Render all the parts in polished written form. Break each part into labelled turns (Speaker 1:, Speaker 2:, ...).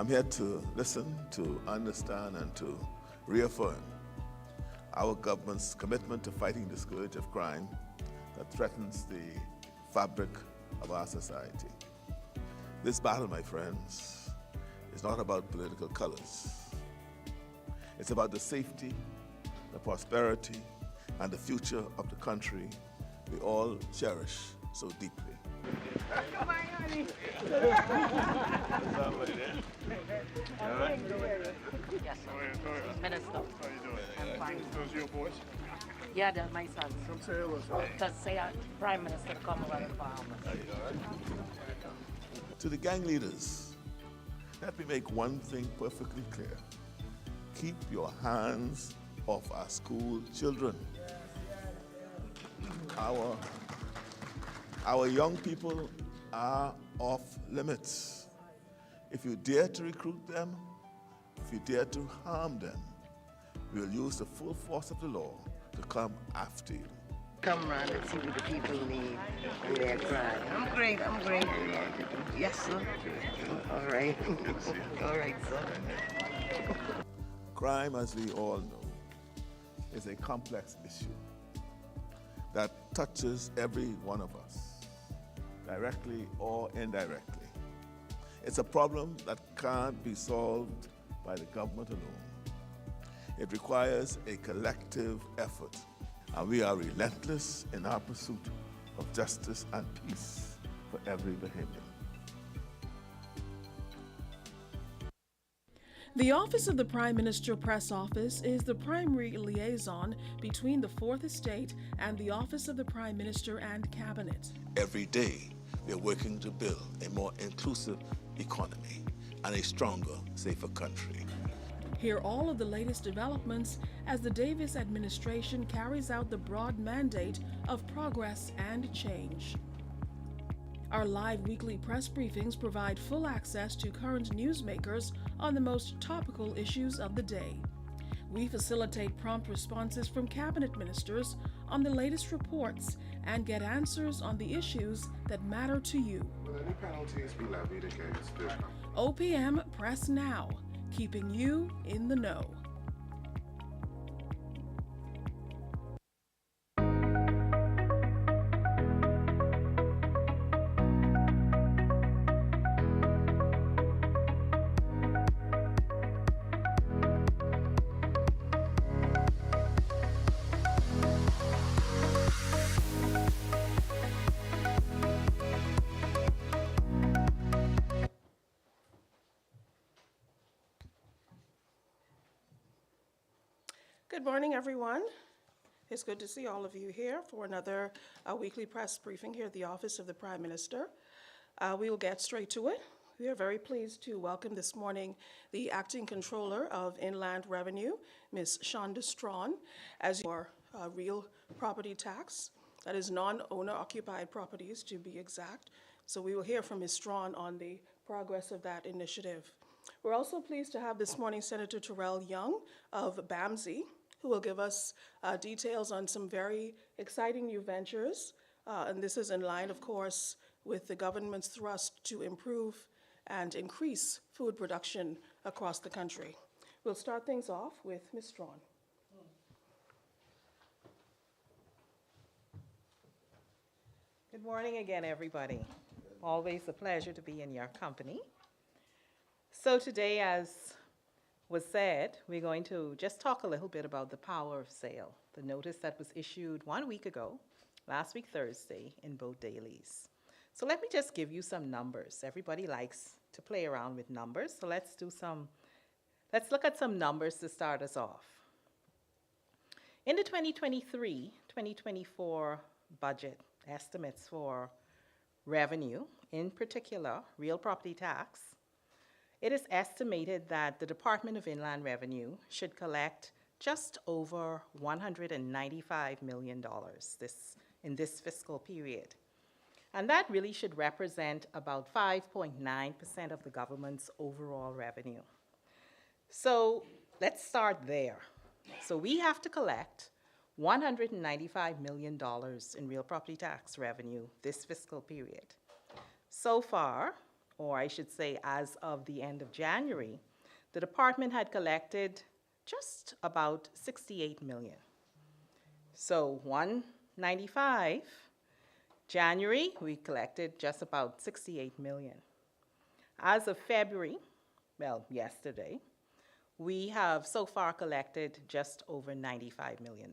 Speaker 1: I'm here to listen, to understand, and to reaffirm our government's commitment to fighting the scourge of crime that threatens the fabric of our society. This battle, my friends, is not about political colors. It's about the safety, the prosperity, and the future of the country we all cherish so deeply.
Speaker 2: Come on, honey.
Speaker 3: Yes, sir. Minister.
Speaker 4: How you doing?
Speaker 3: I'm fine.
Speaker 4: Those your boys?
Speaker 3: Yeah, they're my sons.
Speaker 4: Come tell us.
Speaker 3: Just say Prime Minister Commonwealth of Bahamas.
Speaker 1: To the gang leaders, let me make one thing perfectly clear. Keep your hands off our school children. Our young people are off limits. If you dare to recruit them, if you dare to harm them, we will use the full force of the law to come after you.
Speaker 2: Come round and see what the people need when they're crying. I'm great. Yes, sir. All right. All right, sir.
Speaker 1: Crime, as we all know, is a complex issue that touches every one of us, directly or indirectly. It's a problem that can't be solved by the government alone. It requires a collective effort, and we are relentless in our pursuit of justice and peace for every Bahamian.
Speaker 5: The Office of the Prime Minister Press Office is the primary liaison between the Fourth Estate and the Office of the Prime Minister and Cabinet.
Speaker 1: Every day, we are working to build a more inclusive economy and a stronger, safer country.
Speaker 5: Hear all of the latest developments as the Davis administration carries out the broad mandate of progress and change. Our live weekly press briefings provide full access to current newsmakers on the most topical issues of the day. We facilitate prompt responses from cabinet ministers on the latest reports and get answers on the issues that matter to you.
Speaker 4: Will any penalties be levied against the
Speaker 5: OPM Press Now, keeping you in the know. Good morning, everyone. It's good to see all of you here for another weekly press briefing here at the Office of the Prime Minister. We will get straight to it. We are very pleased to welcome this morning the Acting Controller of Inland Revenue, Ms. Shonda Strawn, as your real property tax, that is non-owner occupied properties to be exact. So we will hear from Ms. Strawn on the progress of that initiative. We're also pleased to have this morning Senator Terrell Young of BAMSI, who will give us details on some very exciting new ventures. And this is in line, of course, with the government's thrust to improve and increase food production across the country. We'll start things off with Ms. Strawn.
Speaker 6: Good morning again, everybody. Always a pleasure to be in your company. So today, as was said, we're going to just talk a little bit about the power of sale, the notice that was issued 1 week ago, last week Thursday, in both dailies. So let me just give you some numbers. Everybody likes to play around with numbers, so let's look at some numbers to start us off. In the 2023-2024 budget, estimates for revenue, in particular real property tax, it is estimated that the Department of Inland Revenue should collect just over $195 million in this fiscal period. And that really should represent about 5.9% of the government's overall revenue. So let's start there. So we have to collect $195 million in real property tax revenue this fiscal period. So far, or I should say as of the end of January, the department had collected just about 68 million. So 195, January, we collected just about 68 million. As of February, well, yesterday, we have so far collected just over $95 million.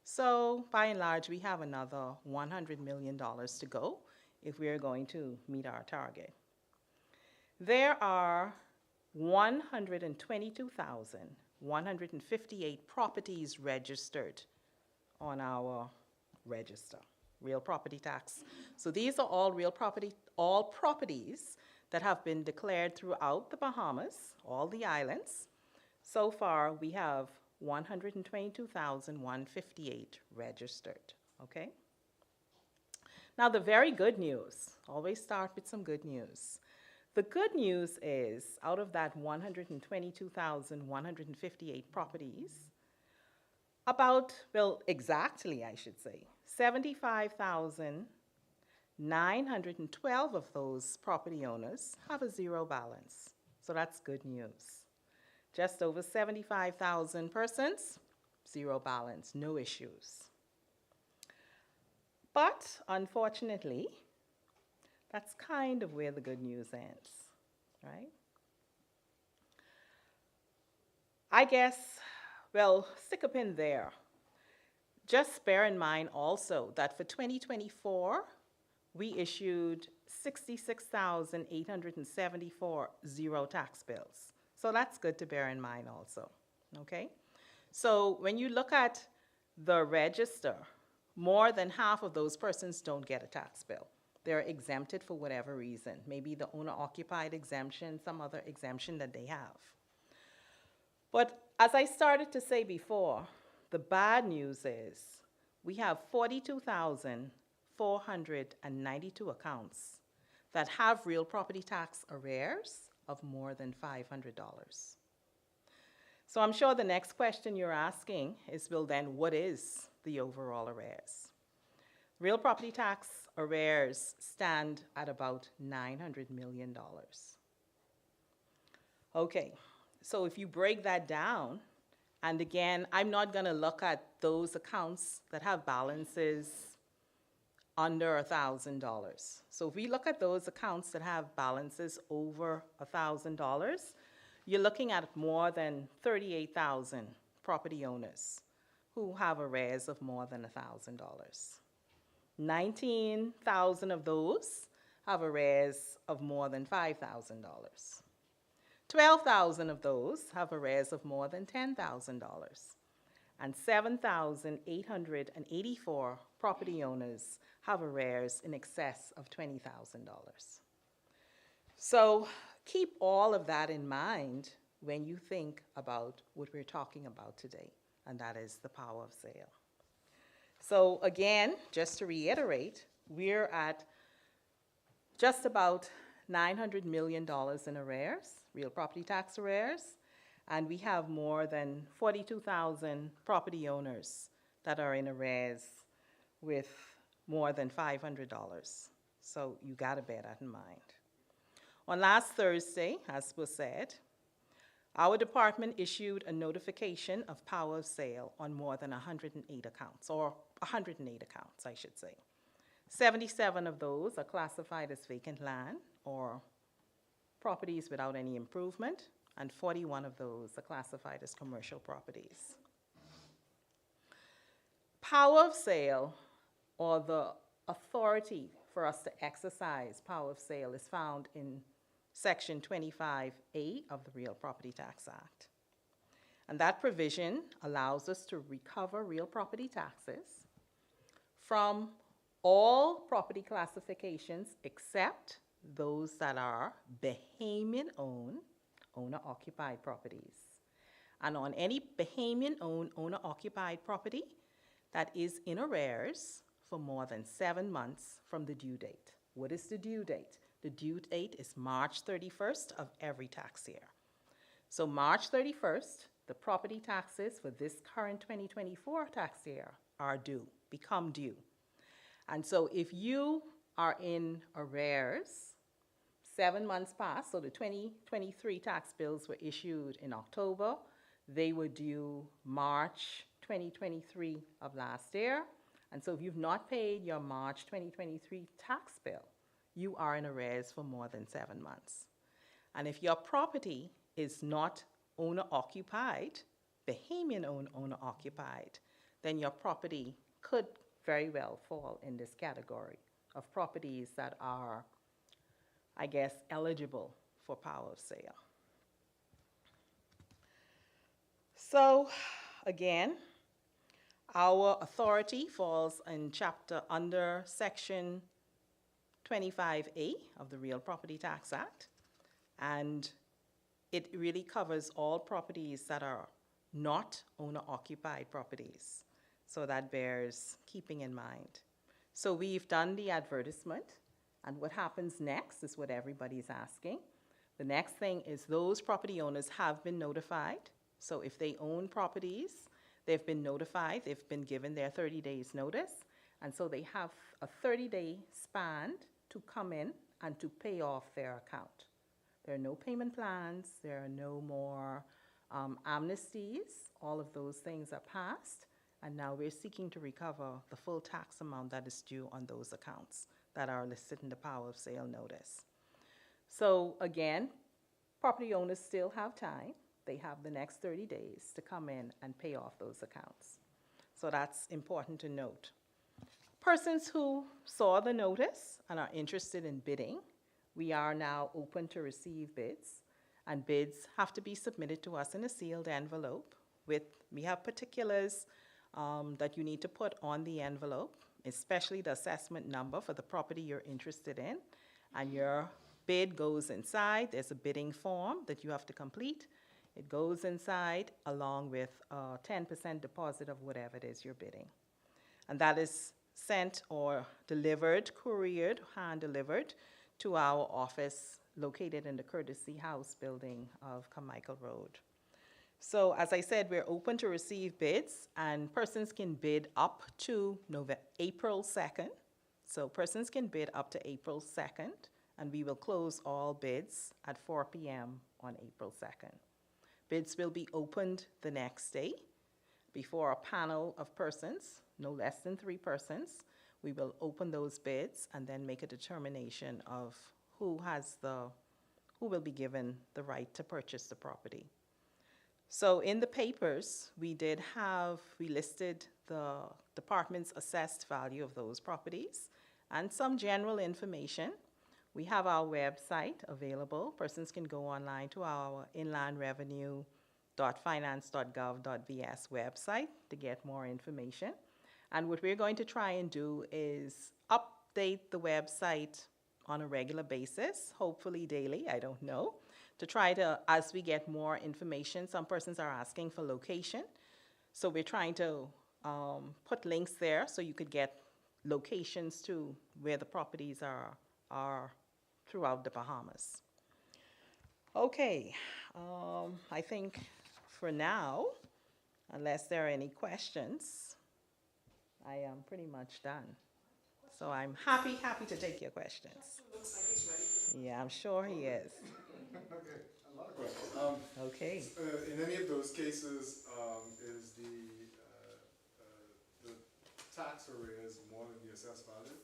Speaker 6: So by and large, we have another $100 million to go if we are going to meet our target. There are 122,158 properties registered on our register, real property tax. So these are all all properties that have been declared throughout the Bahamas, all the islands. So far, we have 122,158 registered, okay? Now, the very good news, always start with some good news. The good news is, out of that 122,158 properties, exactly, I should say, 75,912 of those property owners have a zero balance. So that's good news. Just over 75,000 persons, zero balance, no issues. But unfortunately, that's kind of where the good news ends, right? I guess, well, stick a pin there. Just bear in mind also that for 2024, we issued 66,874 zero tax bills. So that's good to bear in mind also, okay? So when you look at the register, more than half of those persons don't get a tax bill. They're exempted for whatever reason, maybe the owner-occupied exemption, some other exemption that they have. But as I started to say before, the bad news is we have 42,492 accounts that have real property tax arrears of more than $500. So I'm sure the next question you're asking is, well then, what is the overall arrears? Real property tax arrears stand at about $900 million. Okay, so if you break that down, and again, I'm not going to look at those accounts that have balances under $1,000. So if we look at those accounts that have balances over $1,000, you're looking at more than 38,000 property owners who have arrears of more than $1,000. 19,000 of those have arrears of more than $5,000. 12,000 of those have arrears of more than $10,000. And 7,884 property owners have arrears in excess of $20,000. So keep all of that in mind when you think about what we're talking about today, and that is the power of sale. So again, just to reiterate, we're at just about $900 million in arrears, real property tax arrears, and we have more than 42,000 property owners that are in arrears with more than $500. So you gotta bear that in mind. On last Thursday, as was said, our department issued a notification of power of sale on more than 108 accounts, or 108 accounts, I should say. 77 of those are classified as vacant land or properties without any improvement, and 41 of those are classified as commercial properties. Power of sale, or the authority for us to exercise power of sale, is found in Section 25A of the Real Property Tax Act. And that provision allows us to recover real property taxes from all property classifications except those that are Bahamian-owned, owner-occupied properties. And on any Bahamian-owned, owner-occupied property that is in arrears for more than 7 months from the due date. What is the due date? The due date is March 31st of every tax year. So March 31st, the property taxes for this current 2024 tax year are due, become due. And so if you are in arrears 7 months passed, so the 2023 tax bills were issued in October. They were due March 2023 of last year. And so if you've not paid your March 2023 tax bill, you are in arrears for more than 7 months. And if your property is not owner-occupied, Bahamian owner-occupied, then your property could very well fall in this category of properties that are, I guess, eligible for power of sale. So, again, our authority falls in chapter under section 25A of the Real Property Tax Act, and it really covers all properties that are not owner-occupied properties. So that bears keeping in mind. So we've done the advertisement, and what happens next is what everybody's asking. The next thing is those property owners have been notified. So if they own properties, they've been notified, they've been given their 30 days notice, and so they have a 30-day span to come in and to pay off their account. There are no payment plans, there are no more amnesties, all of those things are passed, and now we're seeking to recover the full tax amount that is due on those accounts that are listed in the power of sale notice. So again, property owners still have time. They have the next 30 days to come in and pay off those accounts. So that's important to note. Persons who saw the notice and are interested in bidding, we are now open to receive bids, and bids have to be submitted to us in a sealed envelope we have particulars that you need to put on the envelope, especially the assessment number for the property you're interested in, and your bid goes inside. There's a bidding form that you have to complete. It goes inside along with a 10% deposit of whatever it is you're bidding. And that is sent or delivered, couriered, hand-delivered to our office located in the Courtesy House building of Carmichael Road. So as I said, we're open to receive bids, and persons can bid up to April 2nd. So persons can bid up to April 2nd, and we will close all bids at 4 p.m. on April 2nd. Bids will be opened the next day before a panel of persons, no less than 3 persons. We will open those bids and then make a determination of who will be given the right to purchase the property. So in the papers, we listed the department's assessed value of those properties and some general information. We have our website available. Persons can go online to our inlandrevenue.finance.gov.bs website to get more information. And what we're going to try and do is update the website on a regular basis, hopefully daily, I don't know, to try to, as we get more information. Some persons are asking for location. So we're trying to put links there so you could get locations to where the properties are throughout the Bahamas. Okay, I think for now, unless there are any questions, I am pretty much done. So I'm happy to take your questions.
Speaker 7: Looks like he's ready.
Speaker 6: Yeah, I'm sure he is.
Speaker 4: Okay, a lot of questions.
Speaker 6: Okay.
Speaker 4: In any of those cases, is the tax arrears more than the assessed value?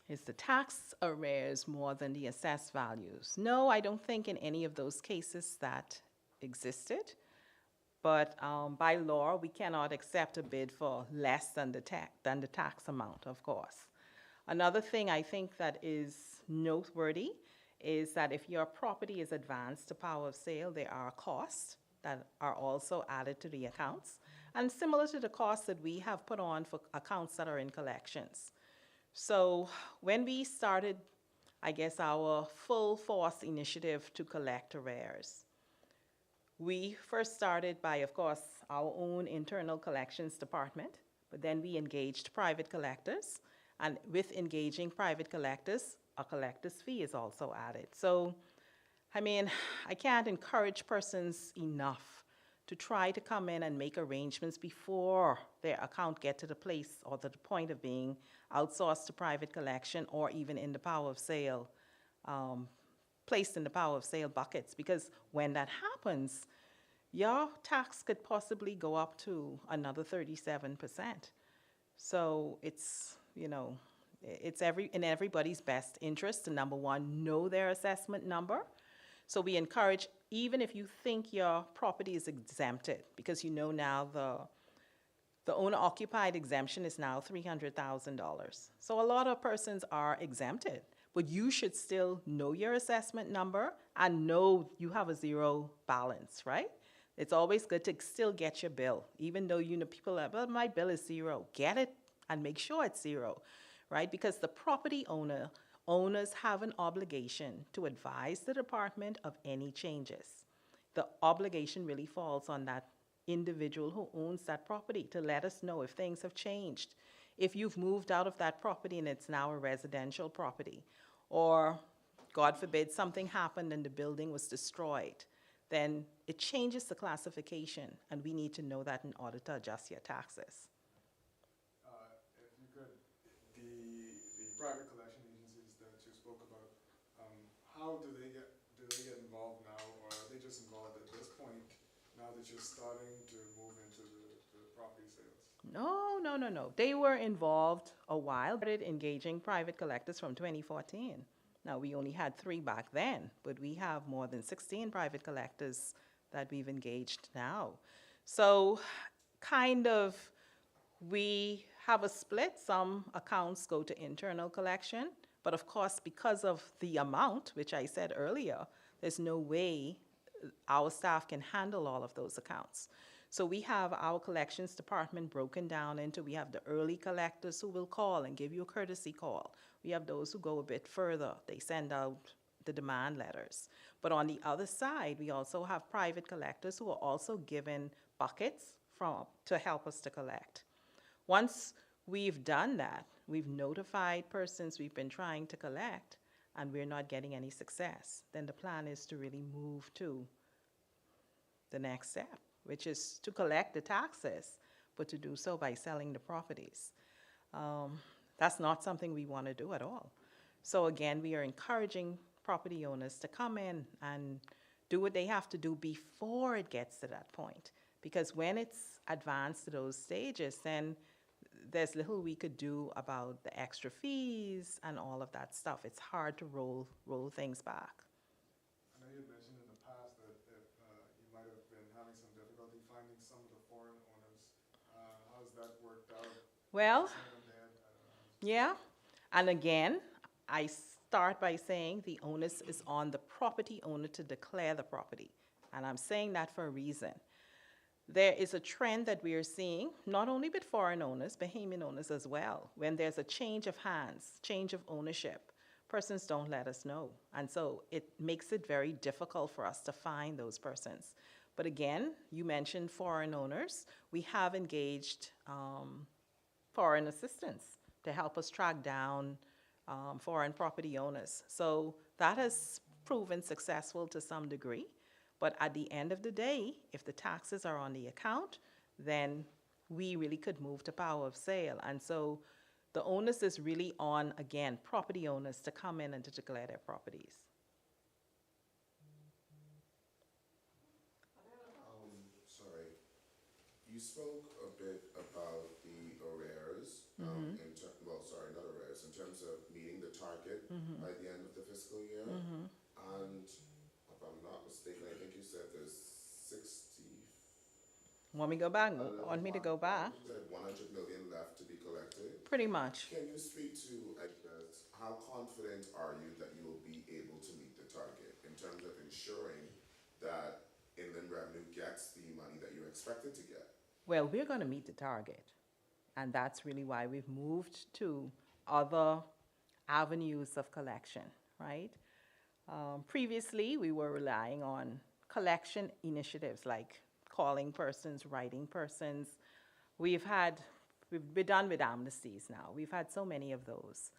Speaker 6: Is the tax arrears more than the assessed values? No, I don't think in any of those cases that existed. But by law, we cannot accept a bid for less than the tax amount, of course. Another thing I think that is noteworthy is that if your property is advanced to power of sale, there are costs that are also added to the accounts, and similar to the costs that we have put on for accounts that are in collections. So when we started, I guess, our full force initiative to collect arrears, we first started by, of course, our own internal collections department, but then we engaged private collectors, and with engaging private collectors, a collector's fee is also added. So, I mean, I can't encourage persons enough to try to come in and make arrangements before their account get to the place or to the point of being outsourced to private collection or even in the power of sale placed in the power of sale buckets, because when that happens, your tax could possibly go up to another 37%. So it's, it's in everybody's best interest to, number one, know their assessment number. So we encourage, even if you think your property is exempted, because now the owner-occupied exemption is now $300,000. So a lot of persons are exempted, but you should still know your assessment number and know you have a zero balance, right? It's always good to still get your bill, even though people are, well, my bill is zero. Get it and make sure it's zero, right? Because the property owners have an obligation to advise the department of any changes. The obligation really falls on that individual who owns that property to let us know if things have changed. If you've moved out of that property and it's now a residential property, or God forbid something happened and the building was destroyed, then it changes the classification, and we need to know that in order to adjust your taxes.
Speaker 4: If you could, the private collection agencies that you spoke about, how do they get involved now, or are they just involved at this point now that you're starting to move into the property sales?
Speaker 6: No. They were involved a while, but engaging private collectors from 2014. Now, we only had 3 back then, but we have more than 16 private collectors that we've engaged now. So we have a split. Some accounts go to internal collection, but of course, because of the amount, which I said earlier, there's no way our staff can handle all of those accounts. So we have our collections department broken down into, we have the early collectors who will call and give you a courtesy call. We have those who go a bit further. They send out the demand letters. But on the other side, we also have private collectors who are also given buckets to help us to collect. Once we've done that, we've notified persons we've been trying to collect, and we're not getting any success, then the plan is to really move to the next step, which is to collect the taxes, but to do so by selling the properties. That's not something we want to do at all. So again, we are encouraging property owners to come in and do what they have to do before it gets to that point. Because when it's advanced to those stages, then there's little we could do about the extra fees and all of that stuff. It's hard to roll things back.
Speaker 4: I know you had mentioned in the past that you might have been having some difficulty finding some of the foreign owners. How's that worked out?
Speaker 6: Well,
Speaker 4: Some of them there,
Speaker 6: yeah, and again, I start by saying the onus is on the property owner to declare the property. And I'm saying that for a reason. There is a trend that we are seeing, not only with foreign owners, Bahamian owners as well. When there's a change of hands, change of ownership, persons don't let us know. And so it makes it very difficult for us to find those persons. But again, you mentioned foreign owners. We have engaged foreign assistance to help us track down foreign property owners. So that has proven successful to some degree. But at the end of the day, if the taxes are on the account, then we really could move to power of sale. And so the onus is really on, again, property owners to come in and to declare their properties.
Speaker 7: Sorry, you spoke a bit about the arrears, not arrears, in terms of meeting the target by the end of the fiscal year. And if I'm not mistaken, I think you said there's 60.
Speaker 6: Want me to go back? Want me to go back?
Speaker 7: You said 100 million left to be collected.
Speaker 6: Pretty much.
Speaker 7: Can you speak to, I guess, how confident are you that you will be able to meet the target in terms of ensuring that Inland Revenue gets the money that you're expected to get?
Speaker 6: Well, we're going to meet the target. And that's really why we've moved to other avenues of collection, right? Previously, we were relying on collection initiatives like calling persons, writing persons. We're done with amnesties now. We've had so many of those.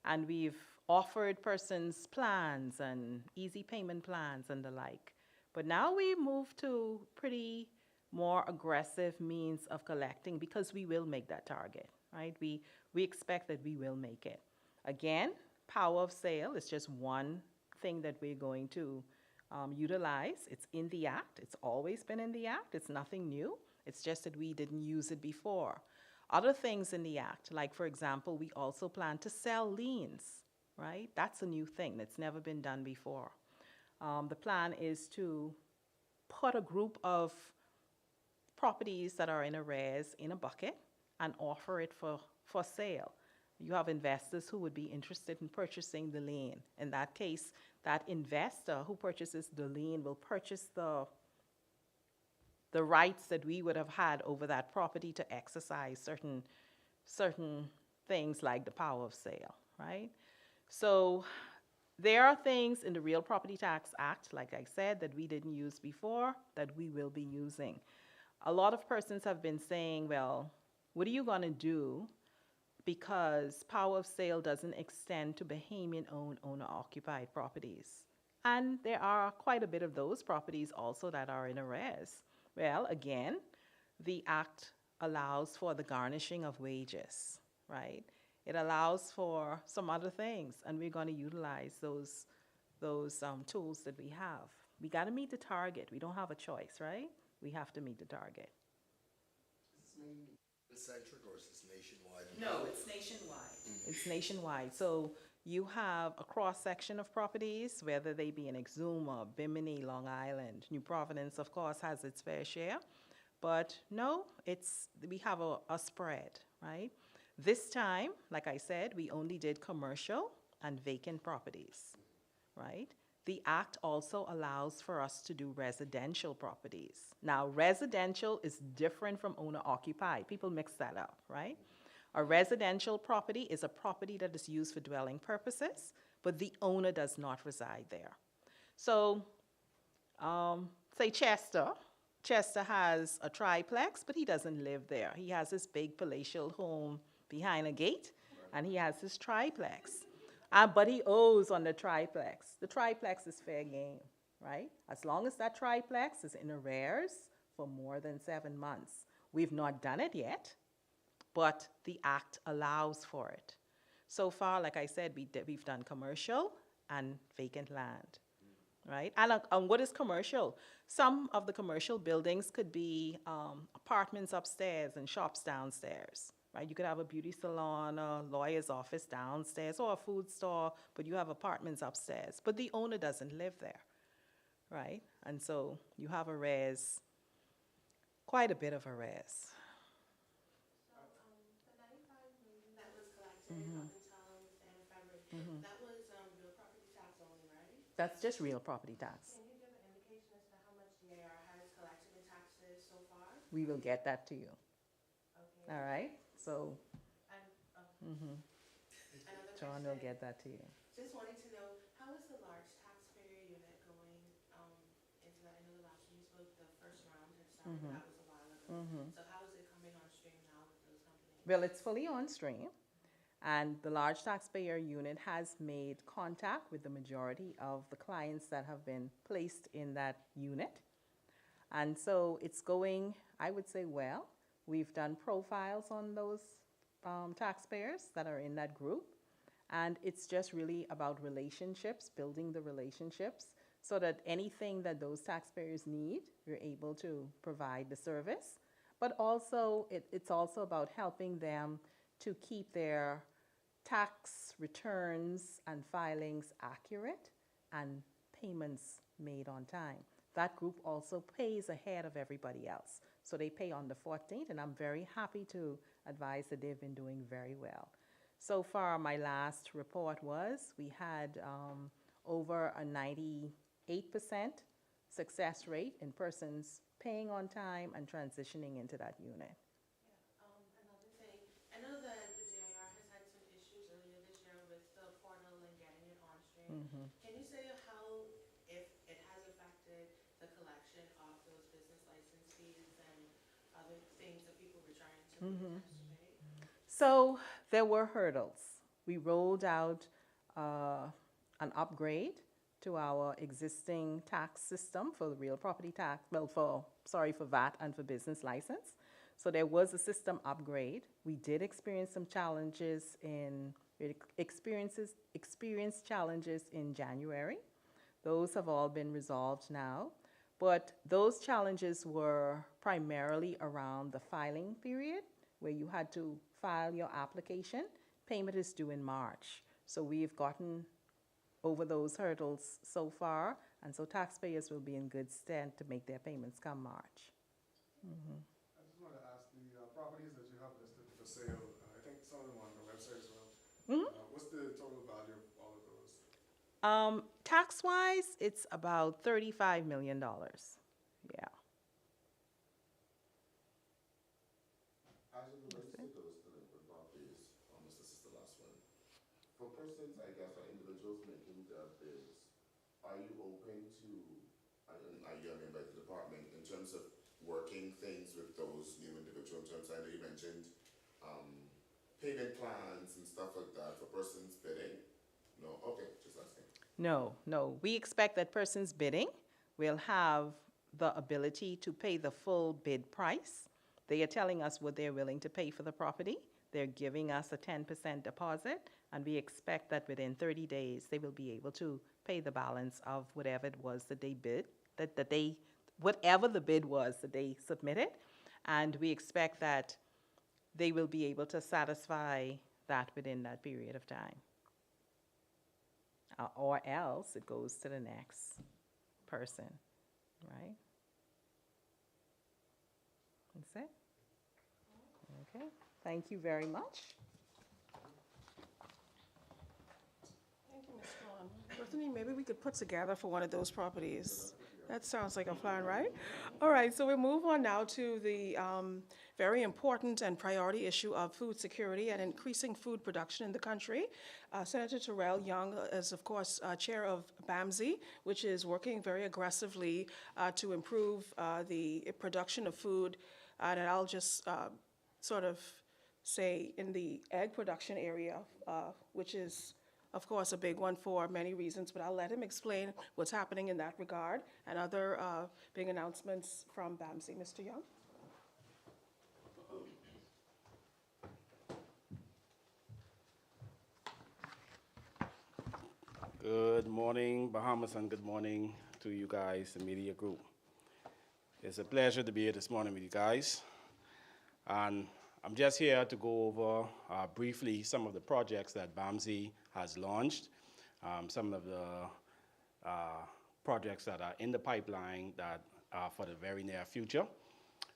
Speaker 6: And we've offered persons plans and easy payment plans and the like. But now we move to pretty more aggressive means of collecting because we will make that target, right? We expect that we will make it. Again, power of sale is just one thing that we're going to utilize. It's in the Act. It's always been in the Act. It's nothing new. It's just that we didn't use it before. Other things in the Act, like for example, we also plan to sell liens, right? That's a new thing that's never been done before. The plan is to put a group of properties that are in arrears in a bucket and offer it for sale. You have investors who would be interested in purchasing the lien. In that case, that investor who purchases the lien will purchase the rights that we would have had over that property to exercise certain things like the power of sale, right? So there are things in the Real Property Tax Act, like I said, that we didn't use before that we will be using. A lot of persons have been saying, well, what are you going to do because power of sale doesn't extend to Bahamian-owned owner-occupied properties? And there are quite a bit of those properties also that are in arrears. Well, again, the Act allows for the garnishing of wages, right? It allows for some other things, and we're going to utilize those tools that we have. We got to meet the target. We don't have a choice, right? We have to meet the target.
Speaker 8: Is this mainly centric or is this nationwide?
Speaker 6: No, it's nationwide. It's nationwide. So you have a cross-section of properties, whether they be in Exuma, Bimini, Long Island. New Providence, of course, has its fair share. But no, we have a spread, right? This time, like I said, we only did commercial and vacant properties, right? The Act also allows for us to do residential properties. Now, residential is different from owner-occupied. People mix that up, right? A residential property is a property that is used for dwelling purposes, but the owner does not reside there. So, say Chester. Chester has a triplex, but he doesn't live there. He has this big palatial home behind a gate, and he has his triplex. But he owes on the triplex. The triplex is fair game, right? As long as that triplex is in arrears for more than 7 months. We've not done it yet, but the Act allows for it. So far, like I said, we've done commercial and vacant land, right? And what is commercial? Some of the commercial buildings could be apartments upstairs and shops downstairs. Right? You could have a beauty salon, a lawyer's office downstairs, or a food store, but you have apartments upstairs. But the owner doesn't live there, right? And so you have arrears, quite a bit of arrears.
Speaker 9: So the $95 million that was collected up until February, that was real property tax only, right?
Speaker 6: That's just real property tax.
Speaker 9: Can you give an indication as to how much DAR has collected in taxes so far?
Speaker 6: We will get that to you.
Speaker 9: Okay.
Speaker 6: All right? So,
Speaker 9: Another
Speaker 6: John will get that to you.
Speaker 9: Just wanting to know, how is the large taxpayer unit going into that? I know the last time you spoke, the first round had started, that was a while ago. So how is it coming on stream now with those companies?
Speaker 6: Well, it's fully on stream, and the large taxpayer unit has made contact with the majority of the clients that have been placed in that unit. And so it's going, I would say, well. We've done profiles on those taxpayers that are in that group, and it's just really about relationships, building the relationships, so that anything that those taxpayers need, we're able to provide the service. But also, it's also about helping them to keep their tax returns and filings accurate and payments made on time. That group also pays ahead of everybody else. So they pay on the 14th, and I'm very happy to advise that they've been doing very well. So far, my last report was we had over a 98% success rate in persons paying on time and transitioning into that unit.
Speaker 9: Another thing, I know that the DIR has had some issues earlier this year with the portal and getting it on stream. Can you say how, if it has affected the collection of those business license fees and other things that people were trying to pay?
Speaker 6: So there were hurdles. We rolled out an upgrade to our existing tax system for the real property tax, for VAT and for business license. So there was a system upgrade. We did experience some challenges experienced challenges in January. Those have all been resolved now. But those challenges were primarily around the filing period, where you had to file your application. Payment is due in March. So we've gotten over those hurdles so far, and so taxpayers will be in good stead to make their payments come March.
Speaker 4: I just wanted to ask, the properties that you have listed for sale, I think some of them are on the website as well. What's the total value of all of those?
Speaker 6: Tax-wise, it's about $35 million. Yeah.
Speaker 7: As it relates to those delinquent properties, this is the last one. For persons, I guess, or individuals making their bids, are you open to, I mean, by the department, in terms of working things with those new individuals, in terms, I know you mentioned payment plans and stuff like that for persons bidding? No? Okay, just asking.
Speaker 6: No. We expect that persons bidding will have the ability to pay the full bid price. They are telling us what they're willing to pay for the property. They're giving us a 10% deposit, and we expect that within 30 days, they will be able to pay the balance of whatever it was that they bid, whatever the bid was that they submitted. And we expect that they will be able to satisfy that within that period of time. Or else it goes to the next person, right? That's it. Okay, thank you very much.
Speaker 5: Thank you, Ms. Vaughn. Brittany, maybe we could put together for one of those properties. That sounds like a plan, right? All right, so we move on now to the very important and priority issue of food security and increasing food production in the country. Senator Terrell Young is, of course, chair of BAMSI, which is working very aggressively to improve the production of food. And I'll just sort of say in the egg production area, which is, of course, a big one for many reasons, but I'll let him explain what's happening in that regard and other big announcements from BAMSI. Mr. Young?
Speaker 10: Good morning, Bahamas, and good morning to you guys, the media group. It's a pleasure to be here this morning with you guys. And I'm just here to go over briefly some of the projects that BAMSI has launched, some of the projects that are in the pipeline that are for the very near future,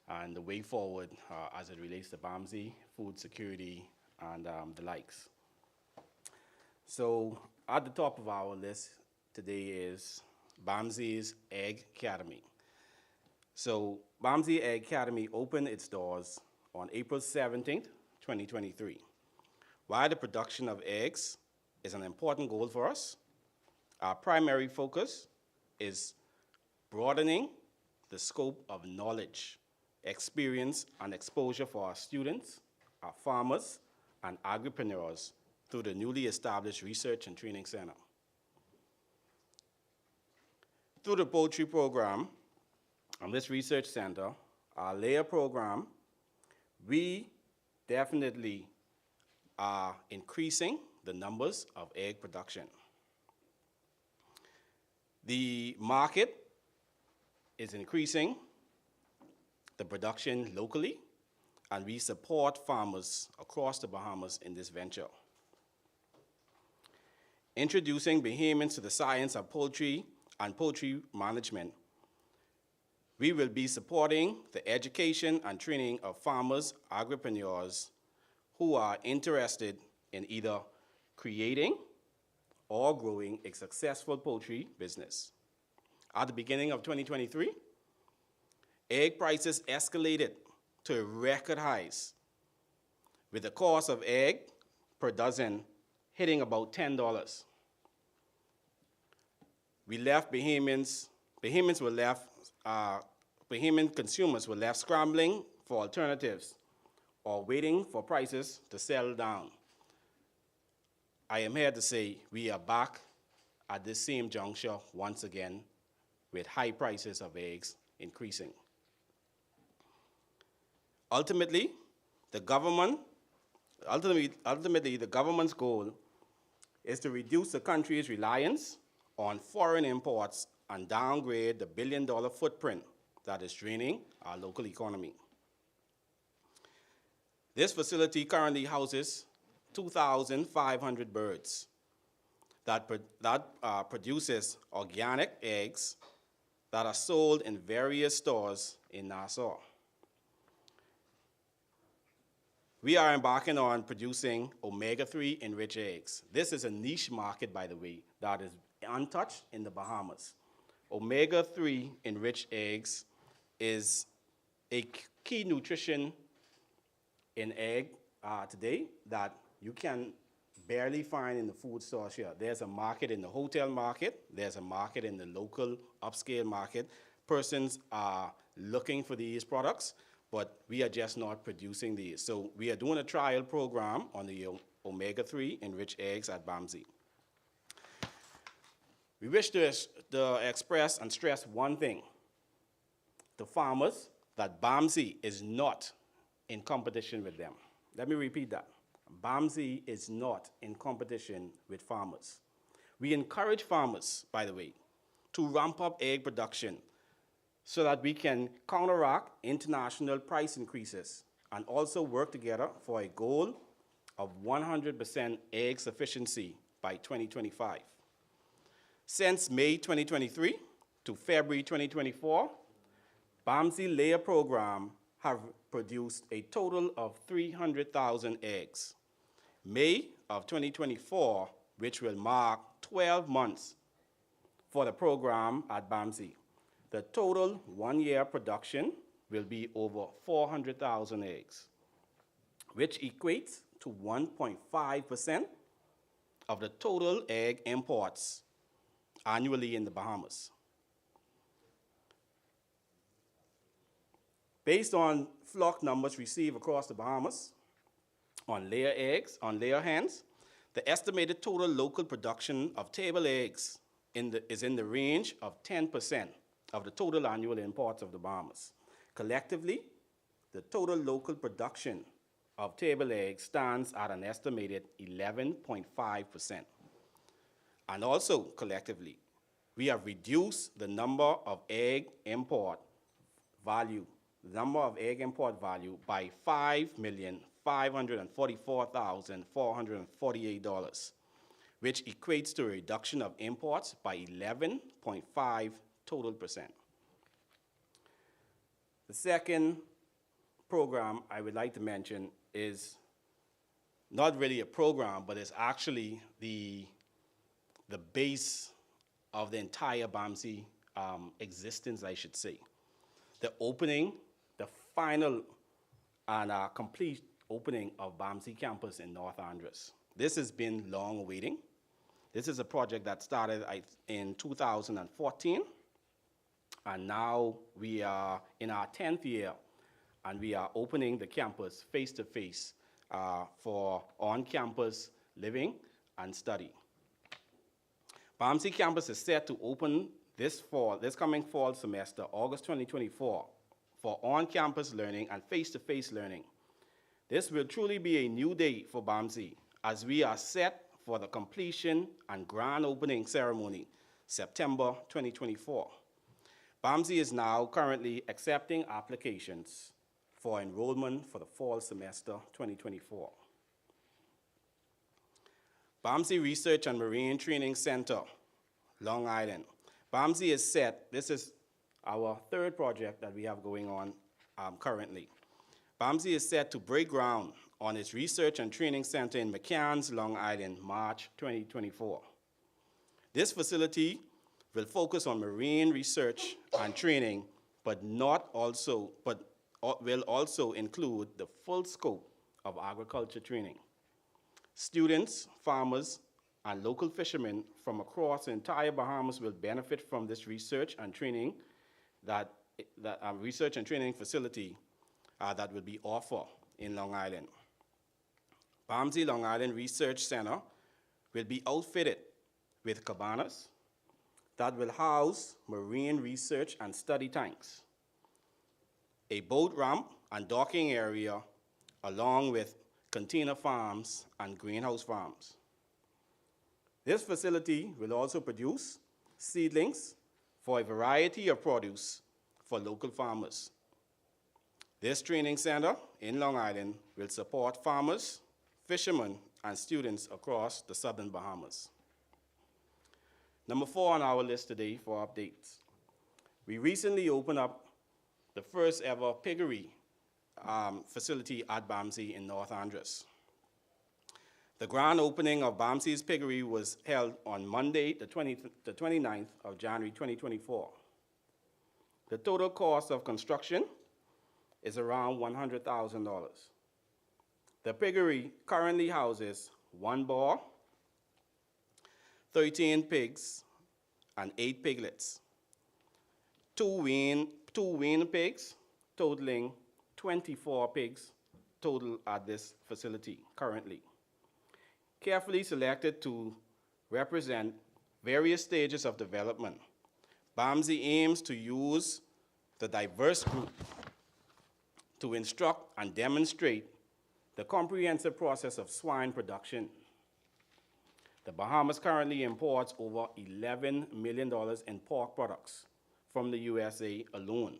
Speaker 10: and the way forward as it relates to BAMSI, food security, and the likes. So at the top of our list today is BAMSI's Egg Academy. So BAMSI Egg Academy opened its doors on April 17th, 2023. While the production of eggs is an important goal for us, our primary focus is broadening the scope of knowledge, experience, and exposure for our students, our farmers, and agripreneurs through the newly established Research and Training Center. Through the poultry program and this research center, our layer program, we definitely are increasing the numbers of egg production. The market is increasing the production locally, and we support farmers across the Bahamas in this venture. Introducing Bahamians to the science of poultry and poultry management, we will be supporting the education and training of farmers, agripreneurs who are interested in either creating or growing a successful poultry business. At the beginning of 2023, egg prices escalated to record highs, with the cost of egg per dozen hitting about $10. Bahamian consumers were left scrambling for alternatives or waiting for prices to settle down. I am here to say we are back at this same juncture once again with high prices of eggs increasing. Ultimately, the government's goal is to reduce the country's reliance on foreign imports and downgrade the billion-dollar footprint that is draining our local economy. This facility currently houses 2,500 birds that produces organic eggs that are sold in various stores in Nassau. We are embarking on producing omega-3 enriched eggs. This is a niche market, by the way, that is untouched in the Bahamas. Omega-3 enriched eggs is a key nutrition in egg today that you can barely find in the food stores here. There's a market in the hotel market. There's a market in the local upscale market. Persons are looking for these products, but we are just not producing these. So we are doing a trial program on the omega-3 enriched eggs at BAMSI. We wish to express and stress one thing to farmers, that BAMSI is not in competition with them. Let me repeat that. BAMSI is not in competition with farmers. We encourage farmers, by the way, to ramp up egg production so that we can counteract international price increases and also work together for a goal of 100% egg sufficiency by 2025. Since May 2023 to February 2024, BAMSI layer program have produced a total of 300,000 eggs. May of 2024, which will mark 12 months for the program at BAMSI, the total one-year production will be over 400,000 eggs, which equates to 1.5% of the total egg imports annually in the Bahamas. Based on flock numbers received across the Bahamas, on layer eggs, on layer hens, the estimated total local production of table eggs is in the range of 10% of the total annual imports of the Bahamas. Collectively, the total local production of table eggs stands at an estimated 11.5%. And also, collectively, we have reduced the number of egg import value by $5,544,448, which equates to a reduction of imports by 11.5 total percent. The second program I would like to mention is not really a program, but it's actually the base of the entire BAMSI existence, I should say. The opening, the final and complete opening of BAMSI campus in North Andros. This has been long awaiting. This is a project that started in 2014, and now we are in our 10th year, and we are opening the campus face-to-face for on-campus living and study. BAMSI campus is set to open this coming fall semester, August 2024, for on-campus learning and face-to-face learning. This will truly be a new day for BAMSI, as we are set for the completion and grand opening ceremony, September 2024. BAMSI is now currently accepting applications for enrollment for the fall semester 2024. BAMSI Research and Marine Training Center, Long Island. BAMSI is set, this is our third project that we have going on currently. BAMSI is set to break ground on its Research and Training Center in McCann's, Long Island, March 2024. This facility will focus on marine research and training, but will also include the full scope of agriculture training. Students, farmers, and local fishermen from across the entire Bahamas will benefit from this research and training facility that will be offered in Long Island. BAMSI Long Island Research Center will be outfitted with cabanas that will house marine research and study tanks, a boat ramp and docking area, along with container farms and greenhouse farms. This facility will also produce seedlings for a variety of produce for local farmers. This training center in Long Island will support farmers, fishermen, and students across the southern Bahamas. Number 4 on our list today for updates. We recently opened up the first ever piggery facility at BAMSI in North Andros. The grand opening of BAMSI's piggery was held on Monday, the 29th of January 2024. The total cost of construction is around $100,000. The piggery currently houses 1 boar, 13 pigs, and 8 piglets, 2 wean pigs, totaling 24 pigs total at this facility currently. Carefully selected to represent various stages of development, BAMSI aims to use the diverse group to instruct and demonstrate the comprehensive process of swine production. The Bahamas currently imports over $11 million in pork products from the USA alone.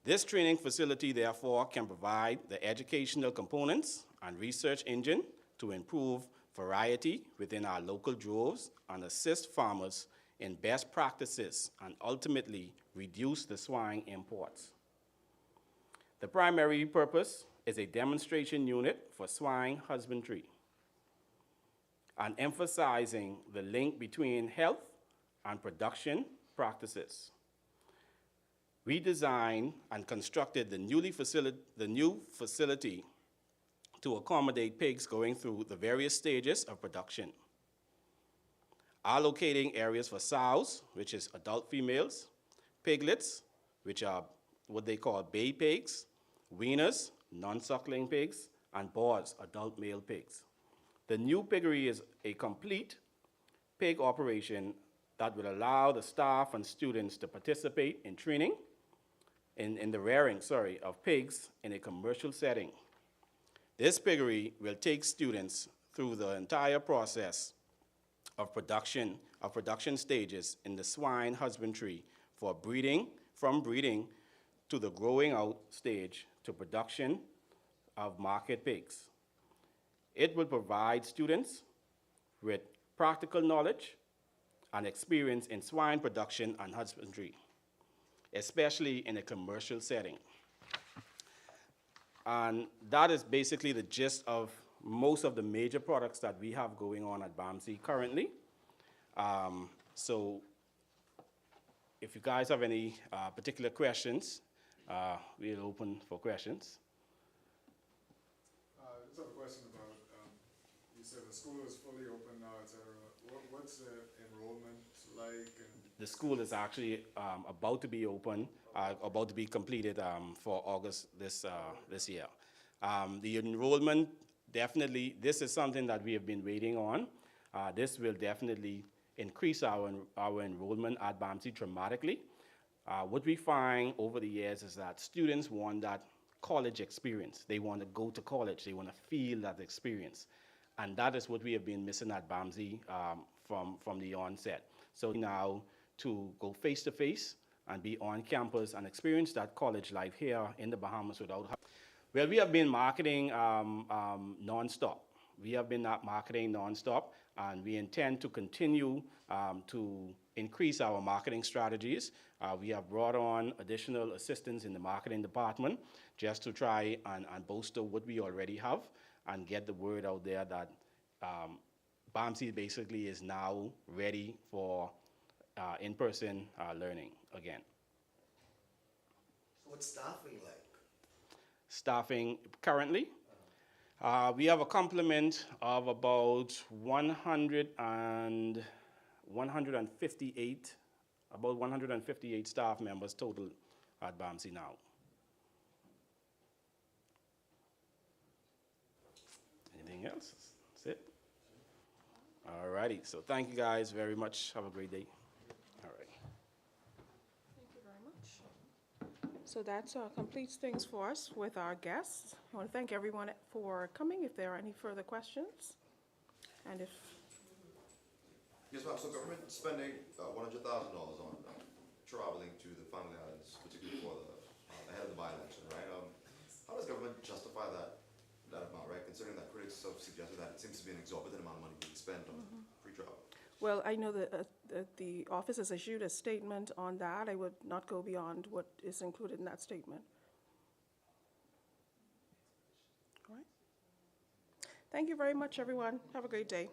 Speaker 10: This training facility, therefore, can provide the educational components and research engine to improve variety within our local droves and assist farmers in best practices and ultimately reduce the swine imports. The primary purpose is a demonstration unit for swine husbandry and emphasizing the link between health and production practices. We designed and constructed the new facility to accommodate pigs going through the various stages of production, allocating areas for sows, which is adult females, piglets, which are what they call bay pigs, weaners, non-suckling pigs, and boars, adult male pigs. The new piggery is a complete pig operation that will allow the staff and students to participate in training, in the rearing, of pigs in a commercial setting. This piggery will take students through the entire process of production stages in the swine husbandry for breeding, from breeding to the growing out stage to production of market pigs. It will provide students with practical knowledge and experience in swine production and husbandry, especially in a commercial setting. And that is basically the gist of most of the major products that we have going on at BAMSI currently. So if you guys have any particular questions, we'll open for questions.
Speaker 4: I just have a question about, you said the school is fully open now, etc. What's the enrollment like?
Speaker 10: The school is actually about to be open, about to be completed for August this year. The enrollment, definitely, this is something that we have been waiting on. This will definitely increase our enrollment at BAMSI dramatically. What we find over the years is that students want that college experience. They want to go to college. They want to feel that experience. And that is what we have been missing at BAMSI from the onset. So now to go face-to-face and be on campus and experience that college life here in the Bahamas without. Well, we have been marketing nonstop. We have been marketing nonstop, and we intend to continue to increase our marketing strategies. We have brought on additional assistants in the marketing department just to try and bolster what we already have and get the word out there that BAMSI basically is now ready for in-person learning again.
Speaker 8: So what's staffing like?
Speaker 10: Staffing currently, we have a complement of about 158 staff members total at BAMSI now. Anything else? That's it. All righty. So thank you guys very much. Have a great day. All right.
Speaker 5: Thank you very much. So that completes things for us with our guests. I want to thank everyone for coming. If there are any further questions, and if
Speaker 11: Yes, ma'am. So government spending $100,000 on traveling to the Family Islands, particularly for the ahead of the by-election, right? How does government justify that amount, right? Considering that critics have suggested that it seems to be an exorbitant amount of money being spent on pre-travel.
Speaker 5: Well, I know that the office has issued a statement on that. I would not go beyond what is included in that statement. All right. Thank you very much, everyone. Have a great day.